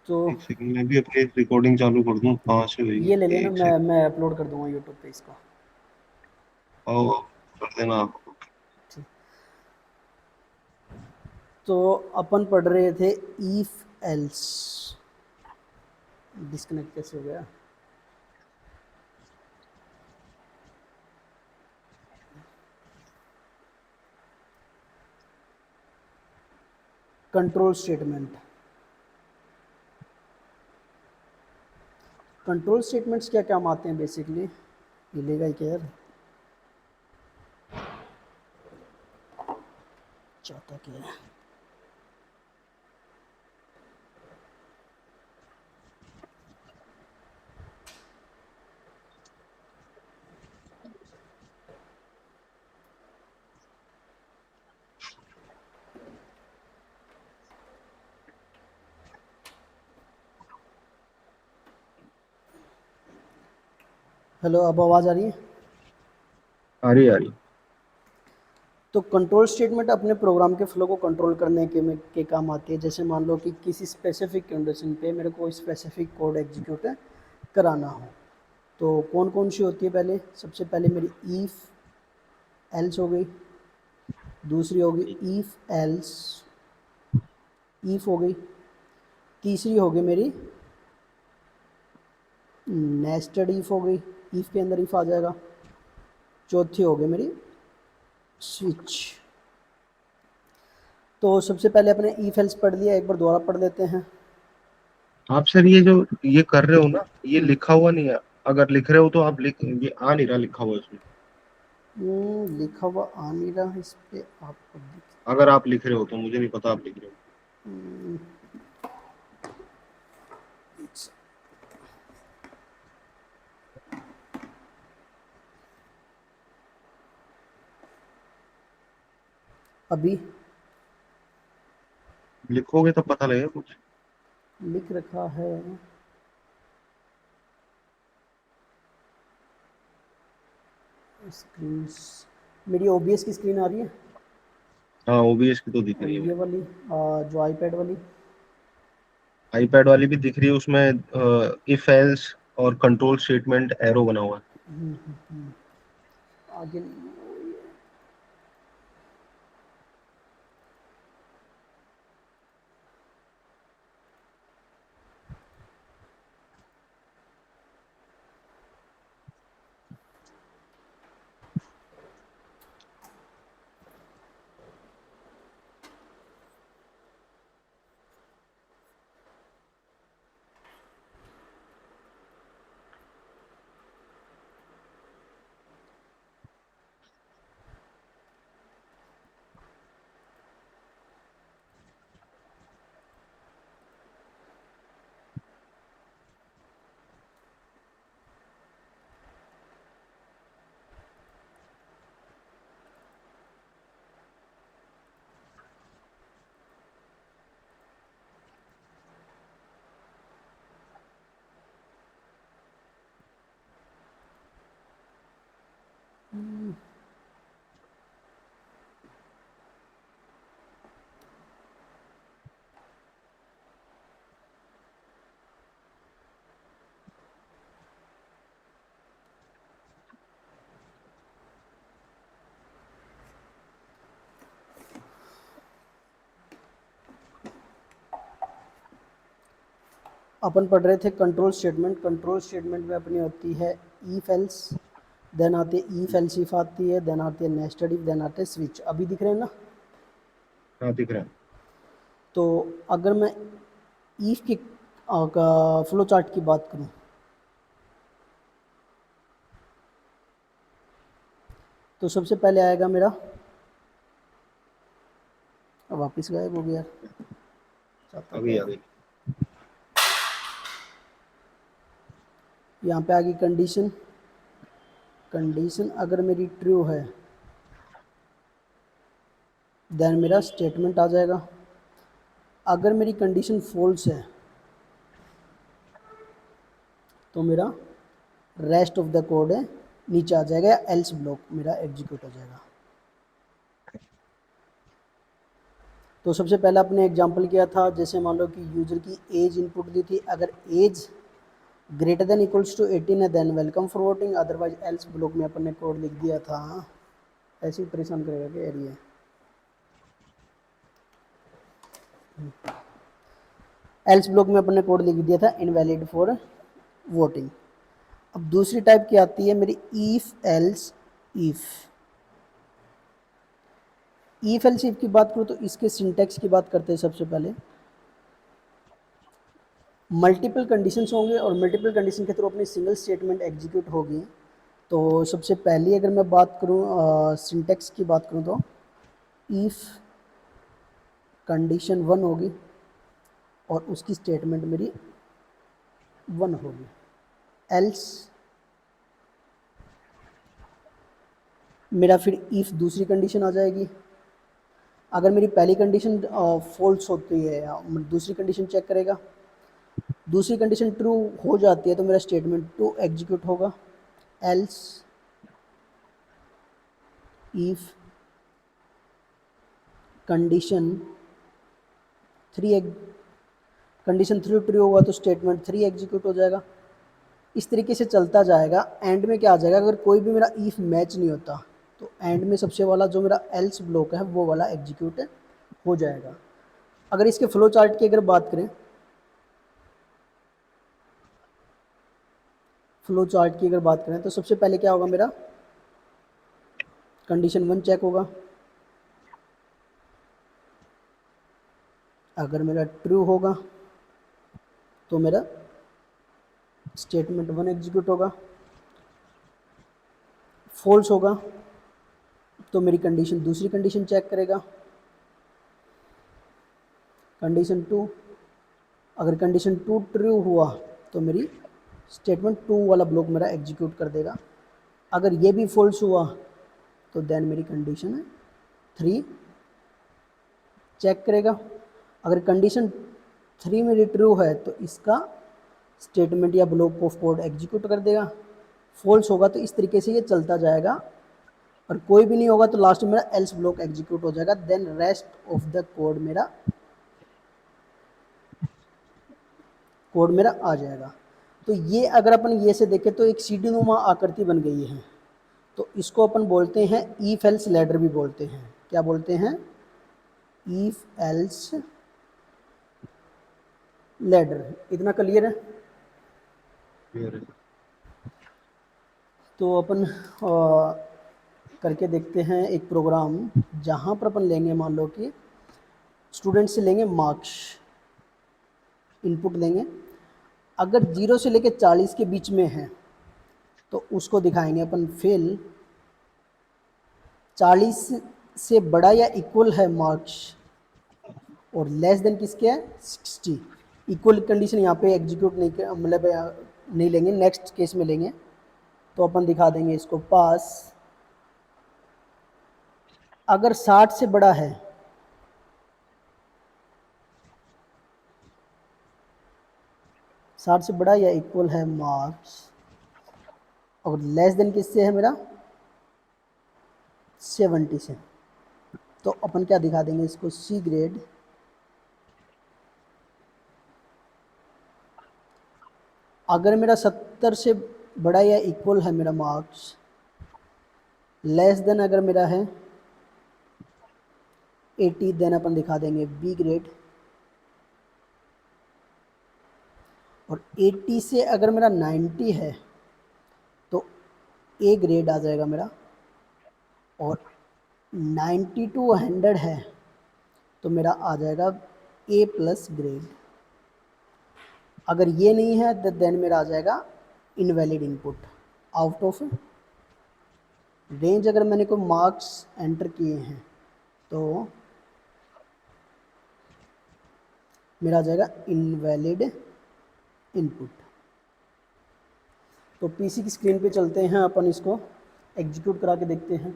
तो एक सेकंड, मैं भी अपनी रिकॉर्डिंग चालू कर दूं, कहाँ से हुई? ये ले लेना, एक मैं सेकंड। अपलोड कर दूंगा यूट्यूब पे इसको। आओ, कर देना आप। ठीक। तो अपन पढ़ रहे थे इफ एल्स। डिस्कनेक्ट कैसे हो गया? Control statement. कंट्रोल स्टेटमेंट्स क्या काम आते हैं बेसिकली? मिलेगा ही क्या यार? चाहता क्या है? हेलो, अब आवाज़ आ रही है? आ रही। तो कंट्रोल स्टेटमेंट अपने प्रोग्राम के फ्लो को कंट्रोल करने के काम आती है। जैसे मान लो कि किसी स्पेसिफिक कंडीशन पे मेरे को स्पेसिफिक कोड एग्जीक्यूट कराना हो, तो कौन कौन सी होती है? पहले सबसे पहले मेरी ईफ एल्स हो गई, दूसरी होगी ईफ एल्स, ईफ हो गई, तीसरी होगी मेरी नेस्टेड ईफ हो गई, ईफ के अंदर ईफ आ जाएगा, चौथी हो गई मेरी स्विच। तो सबसे पहले अपने ईफ एल्स पढ़ लिया, एक बार दोबारा पढ़ लेते हैं। आप सर ये जो ये कर रहे हो ना, ये लिखा हुआ नहीं है। अगर लिख रहे हो तो आप लिख, ये आ नहीं रहा लिखा हुआ इसमें। लिखा हुआ आ नहीं रहा इस पे आपको अगर आप लिख रहे हो तो मुझे नहीं पता आप लिख रहे हो। अभी लिखोगे तब पता लगेगा कुछ। लिख रखा है। स्क्रीन, मेरी ओबीएस की स्क्रीन आ रही है? हाँ, ओबीएस की तो दिख और रही है ये मुझे। वाली जो आईपैड वाली? आईपैड वाली भी दिख रही है, उसमें इफ एल्स और कंट्रोल स्टेटमेंट एरो बना हुआ है। आगे नहीं। अपन पढ़ रहे थे कंट्रोल स्टेटमेंट। कंट्रोल स्टेटमेंट में अपनी होती है ईफ एल्स, देन आती है ईफ एल्स इफ आती है, देन आती है नेस्टेड इफ, देन आते हैं स्विच। अभी दिख रहे हैं ना? हाँ, दिख रहा है। तो अगर मैं ईफ की फ्लो चार्ट की बात करूं, तो सबसे पहले आएगा मेरा, अब वापस गायब हो गया यार, चाहता क्या अभी आ है? गई। यहाँ पे आ गई कंडीशन। कंडीशन अगर मेरी ट्रू है, देन मेरा स्टेटमेंट आ जाएगा। अगर मेरी कंडीशन फॉल्स है, तो मेरा रेस्ट ऑफ द कोड है नीचे आ जाएगा, या एल्स ब्लॉक मेरा एग्जीक्यूट हो जाएगा। तो सबसे पहले अपने एग्जांपल किया था, जैसे मान लो कि यूज़र की एज इनपुट दी थी, अगर age greater than equals to 18 है then welcome for voting, otherwise else block में अपन ने कोड लिख दिया था। ऐसे ही परेशान करेगा कि एरिया एल्स ब्लॉक में अपन ने कोड लिख दिया था इनवैलिड फॉर वोटिंग। अब दूसरी टाइप की आती है मेरी if else if. If else if की बात करूँ तो इसके सिंटैक्स की बात करते हैं। सबसे पहले मल्टीपल कंडीशंस होंगे और मल्टीपल कंडीशन के थ्रू अपनी सिंगल स्टेटमेंट एग्जीक्यूट होगी। तो सबसे पहली अगर मैं बात करूँ सिंटैक्स की बात करूँ तो इफ कंडीशन 1 होगी और उसकी स्टेटमेंट मेरी 1 होगी। एल्स मेरा फिर इफ दूसरी कंडीशन आ जाएगी। अगर मेरी पहली कंडीशन फॉल्स होती है या दूसरी कंडीशन चेक करेगा, दूसरी कंडीशन ट्रू हो जाती है तो मेरा स्टेटमेंट 2 एग्जीक्यूट होगा। Else if condition 3 condition 3 true होगा तो स्टेटमेंट 3 एग्जीक्यूट हो जाएगा। इस तरीके से चलता जाएगा। एंड में क्या आ जाएगा, अगर कोई भी मेरा इफ मैच नहीं होता तो एंड में सबसे वाला जो मेरा एल्स ब्लॉक है वो वाला एग्जीक्यूट हो जाएगा। अगर इसके फ्लो चार्ट की अगर बात करें, फ्लो चार्ट की अगर बात करें तो सबसे पहले क्या होगा, मेरा कंडीशन 1 चेक होगा। अगर मेरा ट्रू होगा तो मेरा स्टेटमेंट 1 एग्जीक्यूट होगा। फॉल्स होगा तो मेरी कंडीशन दूसरी कंडीशन चेक करेगा, कंडीशन 2। अगर कंडीशन 2 ट्रू हुआ तो मेरी स्टेटमेंट 2 वाला ब्लॉक मेरा एग्जीक्यूट कर देगा। अगर ये भी फॉल्स हुआ तो देन मेरी कंडीशन 3 चेक करेगा। अगर कंडीशन 3 मेरी ट्रू है तो इसका स्टेटमेंट या ब्लॉक ऑफ कोड एग्जीक्यूट कर देगा। फॉल्स होगा तो इस तरीके से ये चलता जाएगा और कोई भी नहीं होगा तो लास्ट में मेरा एल्स ब्लॉक एग्जीक्यूट हो जाएगा। Then rest of the code मेरा आ जाएगा। तो ये अगर अपन ये से देखें तो एक सीढ़ी नुमा आकृति बन गई है। तो इसको अपन बोलते हैं ईफ एल्स लैडर भी बोलते हैं। क्या बोलते हैं? If else ladder. इतना क्लियर है? क्लियर है। तो अपन करके देखते हैं एक प्रोग्राम जहाँ पर अपन लेंगे, मान लो कि स्टूडेंट से लेंगे मार्क्स, इनपुट लेंगे। अगर 0 से लेकर 40 के बीच में है तो उसको दिखाएंगे अपन फेल। 40 से बड़ा या इक्वल है मार्क्स और लेस देन किसके है 60। इक्वल कंडीशन यहाँ पे एग्जीक्यूट नहीं, मतलब नहीं लेंगे, नेक्स्ट केस में लेंगे। तो अपन दिखा देंगे इसको पास। अगर 60 से बड़ा है, 60 से बड़ा या इक्वल है मार्क्स और लेस देन किससे है मेरा 70 से, तो अपन क्या दिखा देंगे इसको सी ग्रेड। अगर मेरा 70 से बड़ा या इक्वल है मेरा मार्क्स, लेस देन अगर मेरा है 80, देन अपन दिखा देंगे बी ग्रेड। और 80 से अगर मेरा 90 है तो ए ग्रेड आ जाएगा मेरा। और 90 टू 100 है तो मेरा आ जाएगा ए प्लस ग्रेड। अगर ये नहीं है तो देन मेरा आ जाएगा invalid input, out of range. अगर मैंने कोई मार्क्स एंटर किए हैं तो मेरा आ जाएगा इनवैलिड इनपुट। तो पीसी की स्क्रीन पे चलते हैं, अपन इसको एग्जीक्यूट करा के देखते हैं।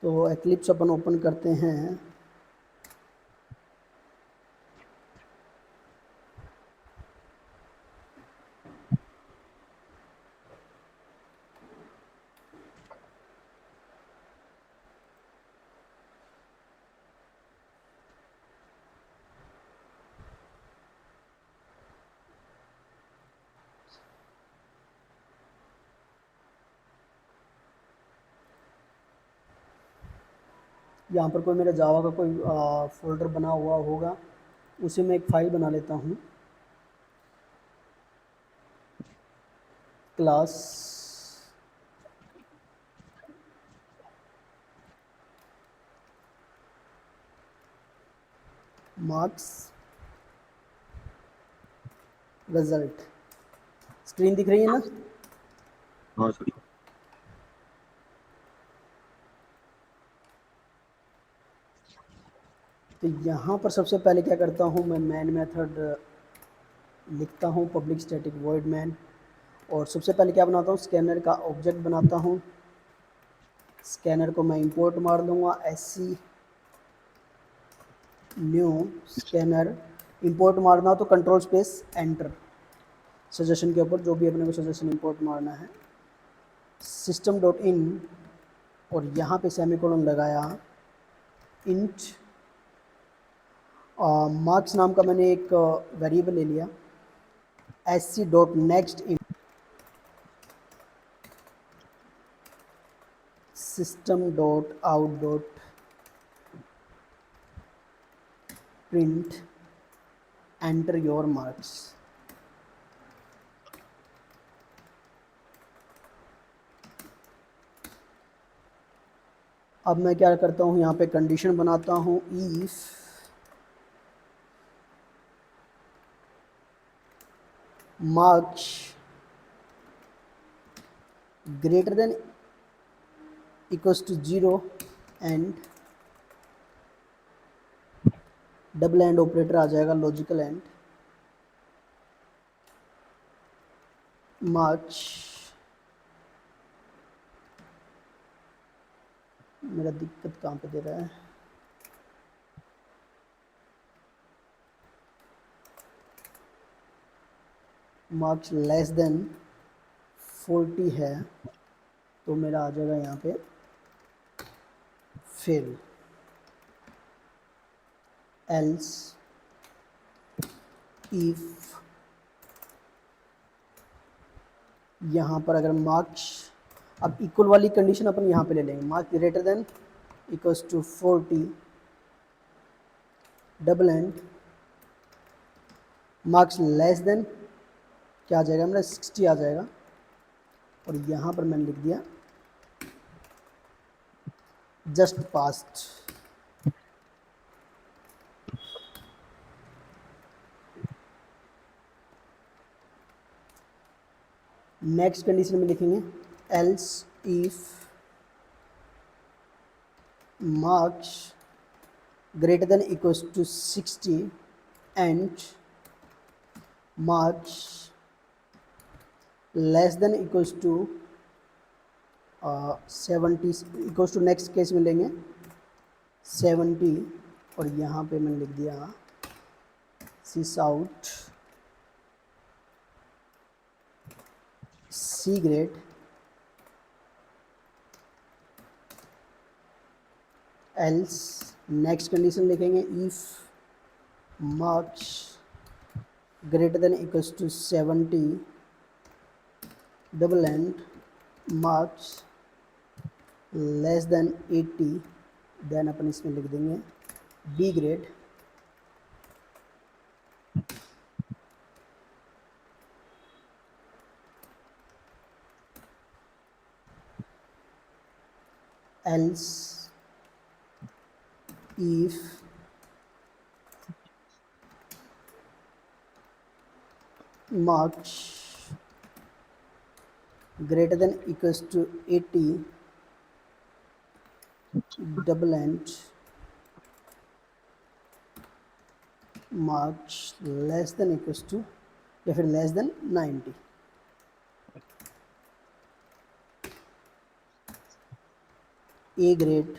तो एक्लिप्स अपन ओपन करते हैं। यहाँ पर कोई मेरा जावा का कोई फ़ोल्डर बना हुआ होगा, उसे मैं एक फ़ाइल बना लेता हूँ, क्लास मार्क्स रिजल्ट। स्क्रीन दिख रही है ना? हाँ सर। तो यहाँ पर सबसे पहले क्या करता हूँ, मैं मैन मेथड लिखता हूँ, पब्लिक स्टैटिक वॉइड मैन, और सबसे पहले क्या बनाता हूँ, स्कैनर का ऑब्जेक्ट बनाता हूँ। स्कैनर को मैं इंपोर्ट मार दूंगा, एससी न्यू स्कैनर। इंपोर्ट मारना हो तो कंट्रोल स्पेस एंटर, सजेशन के ऊपर जो भी अपने को सजेशन इंपोर्ट मारना है, सिस्टम डॉट इन, और यहाँ पे सेमीकोलन लगाया, इंट मार्क्स नाम का मैंने एक वेरिएबल ले लिया, SC dot next in system dot out dot print enter your marks. अब मैं क्या करता हूँ, यहाँ पे कंडीशन बनाता हूँ, if marks greater than equals to 0 and double and operator आ जाएगा, लॉजिकल एंड, मार्क्स, मेरा दिक्कत कहाँ पे दे रहा है, मार्क्स लेस देन 40 है तो मेरा आ जाएगा यहाँ पे फेल, एल्स इफ यहाँ पर अगर मार्क्स, अब इक्वल वाली कंडीशन अपन यहाँ पे ले लेंगे, marks greater than equals to 40 double and marks less than क्या आ जाएगा मेरा 60 आ जाएगा, और यहाँ पर मैंने लिख दिया जस्ट पास्ट। नेक्स्ट कंडीशन में लिखेंगे, else if marks greater than equals to 60 and marks less than equals to 70, equals to next case में लेंगे 70, और यहाँ पे मैंने लिख दिया sys out C grade else. Next condition लिखेंगे, if marks greater than equals to 70 double and marks less than 80, then अपन इसमें लिख देंगे B grade, else if marks greater than equals to 80 double and marks less than equals to या फिर less than 90, A grade,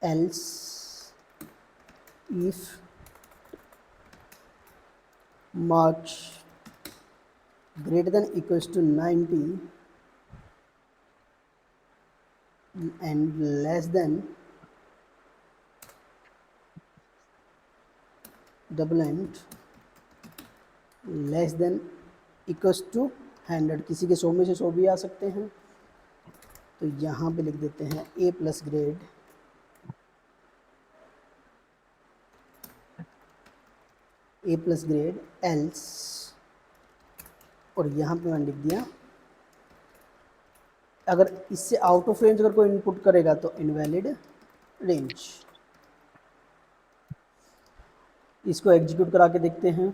else if marks greater than equals to 90 and less than double and less than equals to 100, किसी के 100 में से 100 भी आ सकते हैं, तो यहाँ पे लिख देते हैं ए प्लस ग्रेड एल्स, और यहाँ पे मैंने लिख दिया अगर इससे आउट ऑफ रेंज अगर कोई इनपुट करेगा तो इनवैलिड रेंज। इसको एग्जीक्यूट करा के देखते हैं।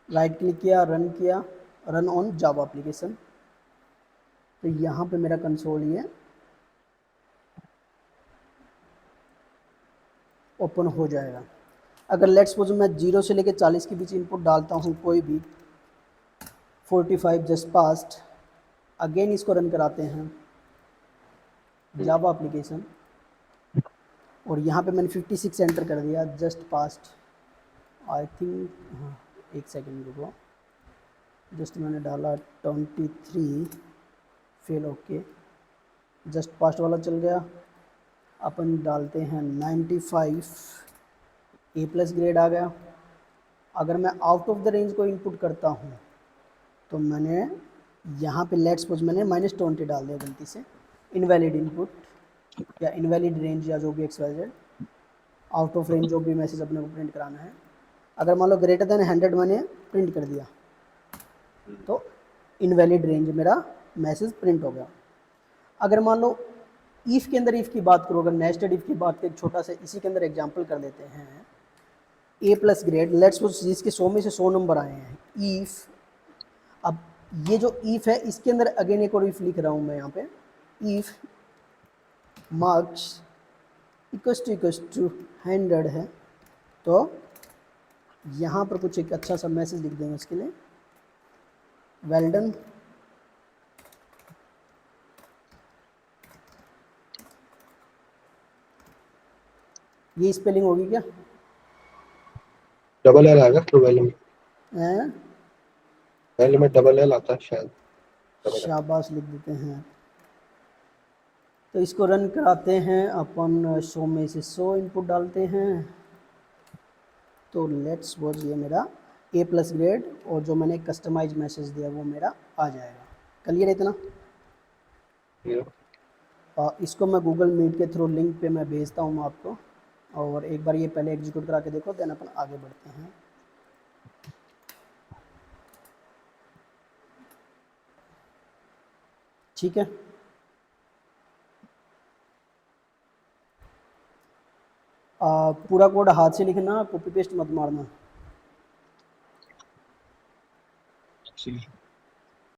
राइट क्लिक किया, रन ऑन जावा एप्लीकेशन। तो यहाँ पे मेरा कंसोल ये ओपन हो जाएगा। अगर लेट्स सपोज मैं 0 से लेकर 40 के बीच इनपुट डालता हूँ कोई भी, 45 जस्ट पास्ट, अगेन इसको रन कराते हैं जावा एप्लीकेशन, और यहाँ पे मैंने 56 एंटर कर दिया, जस्ट पास्ट आई थिंक, हाँ एक सेकेंड रुको, जस्ट मैंने डाला 23 फेल, ओके जस्ट पास्ट वाला चल गया। अपन डालते हैं 95, ए प्लस ग्रेड आ गया। अगर मैं आउट ऑफ द रेंज को इनपुट करता हूँ तो मैंने यहाँ पे लेट्स सपोज मैंने -20 डाल दिया गलती से, इनवैलिड इनपुट या इनवैलिड रेंज या जो भी XYZ, आउट ऑफ रेंज जो भी मैसेज अपने को प्रिंट कराना है। अगर मान लो ग्रेटर देन 100 मैंने प्रिंट कर दिया तो इनवैलिड रेंज मेरा मैसेज प्रिंट हो गया। अगर मान लो इफ़ के अंदर इफ़ की बात करो, अगर नेस्टेड इफ़ की बात करें, छोटा सा इसी के अंदर एग्जांपल कर लेते हैं। ए प्लस ग्रेड लेट्स सपोज जिसके 100 में से 100 नंबर आए हैं, इफ़, अब ये जो इफ़ है इसके अंदर अगेन एक और इफ़ लिख रहा हूँ मैं यहाँ पे, इफ़ मार्क्स इक्वस टू 100 है, तो यहाँ पर कुछ एक अच्छा सा मैसेज लिख देंगे इसके लिए, वेल डन। ये स्पेलिंग होगी क्या? डबल एल आएगा तो वेल में, हैं? वेल में डबल एल आता है शायद। शाबाश लिख देते हैं। तो इसको रन कराते हैं अपन, 100 में से 100 इनपुट डालते हैं। तो लेट्स सपोज ये मेरा ए प्लस ग्रेड और जो मैंने कस्टमाइज मैसेज दिया वो मेरा आ जाएगा। क्लियर है इतना? इसको मैं गूगल मीट के थ्रू लिंक पे मैं भेजता हूँ आपको, और एक बार ये पहले एग्जीक्यूट करा के देखो, देन अपन आगे बढ़ते हैं। ठीक है, पूरा कोड हाथ से लिखना, कॉपी पेस्ट मत मारना। जी।